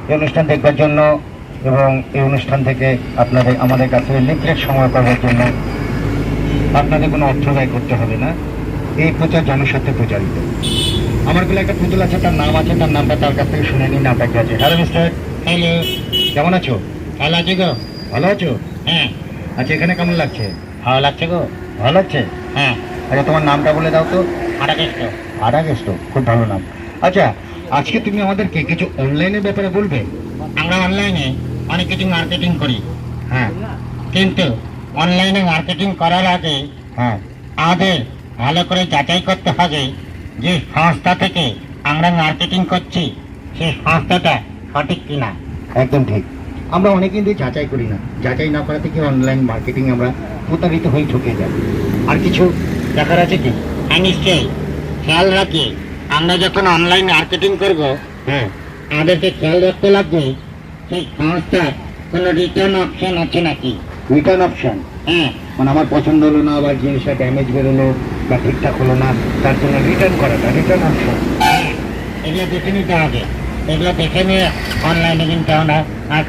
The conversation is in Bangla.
এই অনুষ্ঠান দেখবার জন্য এবং এই অনুষ্ঠান থেকে আপনাদের আমাদের কাছে লিফলেট সংগ্রহ করার জন্য আপনাদের কোনো অর্থ ব্যয় করতে হবে না। এই প্রচার জনস্বার্থে প্রচারিত। আমার বলে একটা পুতুল আছে, তার নাম আছে, তার নামটা তার কাছ থেকে শুনে নিন নামটা কি আছে। Hello mister. হ্যালো, কেমন আছো? ভালো আছি গো। ভালো আছো? হ্যাঁ। আচ্ছা, এখানে কেমন লাগছে? ভালো লাগছে গো। ভালো লাগছে? হ্যাঁ। আচ্ছা, তোমার নামটা বলে দাও তো। আরাকেষ্ট। আরাকেষ্ট, খুব ভালো নাম। আচ্ছা, আজকে তুমি আমাদেরকে কিছু অনলাইনের ব্যাপারে বলবে। আমরা অনলাইনে অনেক কিছু মার্কেটিং করি, হ্যাঁ কিন্তু অনলাইনে মার্কেটিং করার আগে হ্যাঁ আমাদের ভালো করে যাচাই করতে হবে যে সংস্থা থেকে আমরা মার্কেটিং করছি সেই সংস্থাটা সঠিক কিনা। একদম ঠিক। আমরা অনেক কিন্তু যাচাই করি না, যাচাই না করা থেকে অনলাইন মার্কেটিং আমরা প্রতারিত হয়ে ঠকে যাই। আর কিছু দেখার আছে কি? হ্যাঁ, নিশ্চয়ই খেয়াল রাখি আমরা যখন অনলাইন মার্কেটিং করব হ্যাঁ, আমাদেরকে খেয়াল রাখতে লাগবে সেই সংস্থার কোনো রিটার্ন অপশন আছে নাকি। রিটার্ন অপশন, হ্যাঁ, মানে আমার পছন্দ হলো না বা জিনিসটা ড্যামেজ বেরোলো বা ঠিকঠাক হলো না, তার জন্য রিটার্ন করাটা রিটার্ন অপশন। এগুলো দেখে নিতে হবে। এগুলো দেখে নিয়ে অনলাইনে কিন্তু আমরা মার্কেটিং